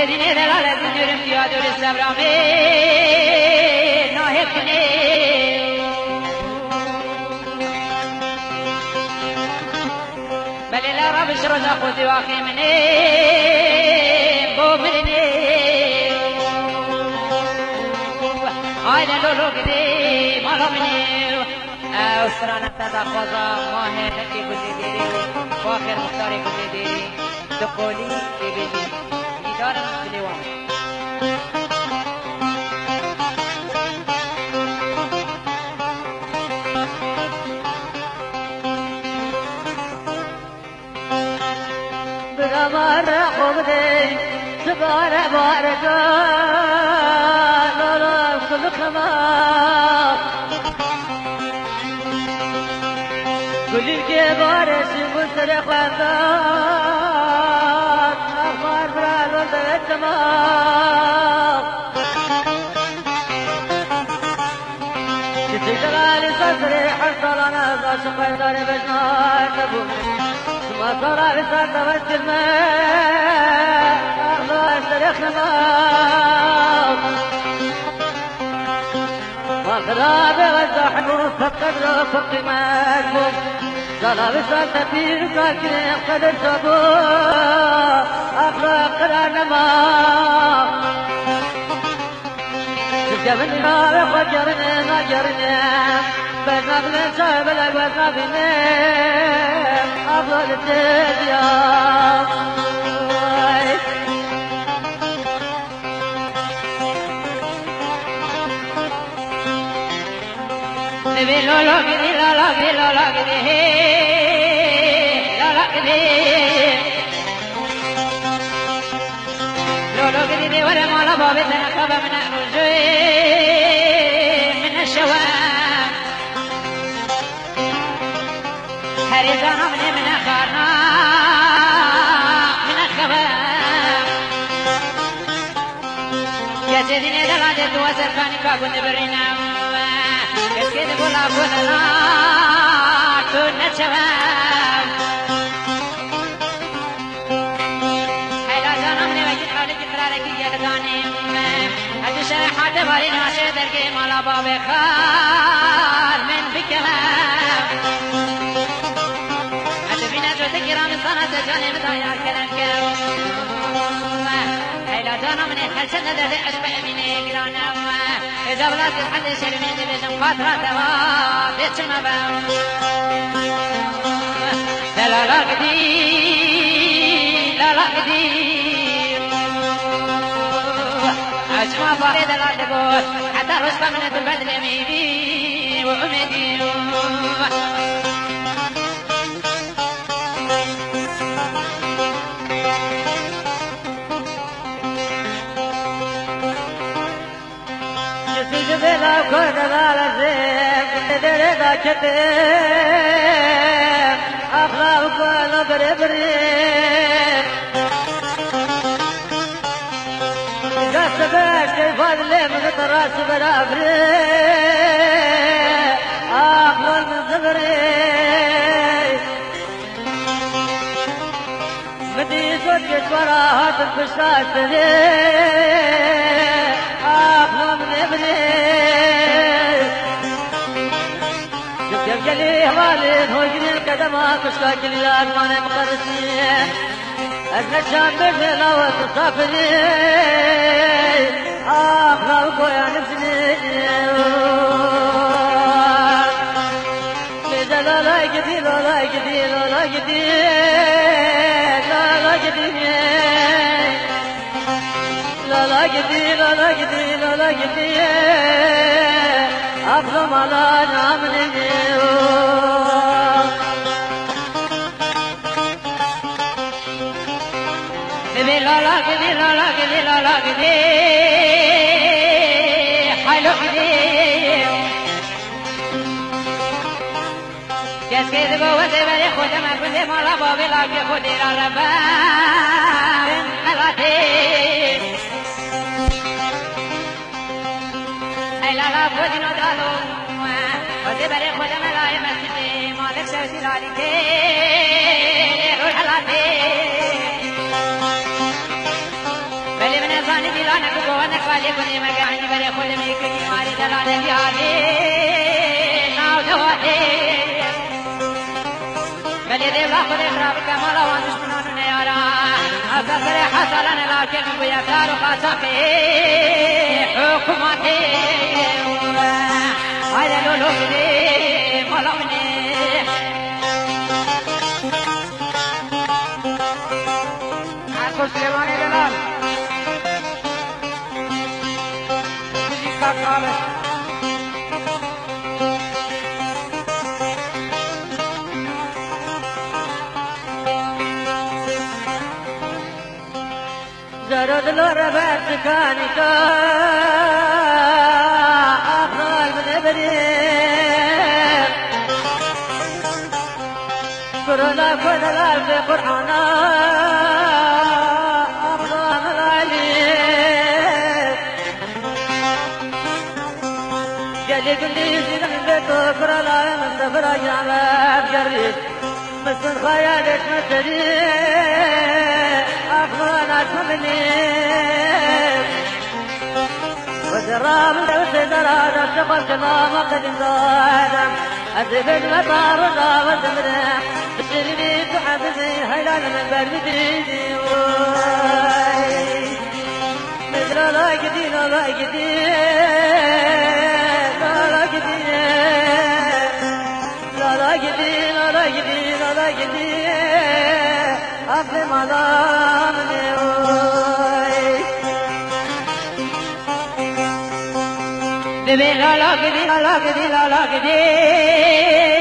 Dine de la zincirim diyador istabrami nahibni bel la rab shroza khudi waqimni bomni hayda lolo gidi malamni usrana tada khaza mahe taki gudi deri واخر مختار gudi deri دقولي بيبي دارم بلوان برامار قبدي سبار بارقا نورا خلقما كل الكبار سبسر خلقات أخبار برالو التمام جلال صدري حصل أنا عاشق دار بجنار تبو ثم صار بسرد والسلمان الله اشتريخنا والغراب والزحم فقد رفق مالكم صار بسرد في ساكن قدر تبو أخلاق الأنما جبنا وخجرنا نجرنا بنقل صاحب الأقوى بنا أفضل التديان نبي لولا كذي لا كذي لا كذي لا كذي لولا كذي ولا مالا بابتنا كذا من الرجوع من الشوام هريزانا من أخارنا من الخبام يا سيدنا دلالة وسرفاني كابون برينا كسكت بولا بولا كنا الشوام هيلا من وجد حالك قرارك يدغاني هذا شرحات باري ناشر دركي مالا باب خال من بكلام هذا بنا جوت كرام صنع جانب دايا كلام كلام هيلا جانا من الحسن ده أشبه من كرانا إذا بلات الحد شرمين بجم خاطرة توا بيتشنا بام لا كدي لا كدي أجمع فارد لا تقول حتى رسل من البدل ميبي وأمدي جبلا كل غالزين تدري ذاكتين أخلاق كل بربرين إذا سبقت الفضل من الراس برابرين أخلاق من زبرين مدي صوت وراها تنفشات تدين أخلاق من إبرين جب جلي والد هو جري القدمات مشكاك اليار وانا مقرسين أزل الشام بجلا وتصافرين أخلاق ويا نفسني لذا لا يجدي لا يجدي لا يجدي لا يجدي لا جدي لا جدي لا جدي أفضل على نعمني ببي لا جدي لا جدي لا جدي حلو جدي كيس بوده بري خود ما كنت مالا بابي لا خودي لا ربا حلاتي خودنا دالو وزي بري خود ملاي مسجدي مالك سوسي لالكي روح حلاتي بلي من ثاني ديلانك وقوانك والي كوني مرقعني بري خود ميكي ماري دلانك يالي ناو دواتي بلي دي بلا خود اخرابك مالا وانشمنون نيارا أكثر حسنا لكن بيسار خاصقي حكومتي هذا لولوكي ملامني عكو سليماني دلال موسيقى خالص زرد الربات كانك أفضل من إبريق كرنا كرنا في قرآنا أفضل من عليك جلي كل يزيد من بيته كرنا من دبر جامع جريد مثل خيالك مثلي أفضل منك وجرى من دوس درادة شغل كلام قدم دادم أذب المطار وضاوة مرح بشرني تحبني هيلان من برمديني مثل لا قدين لا قدين لا قدين لا قدين لا قدين لا قدين أفضل مضامني ببي لا لا قدي لا لا قدي لا لا قدي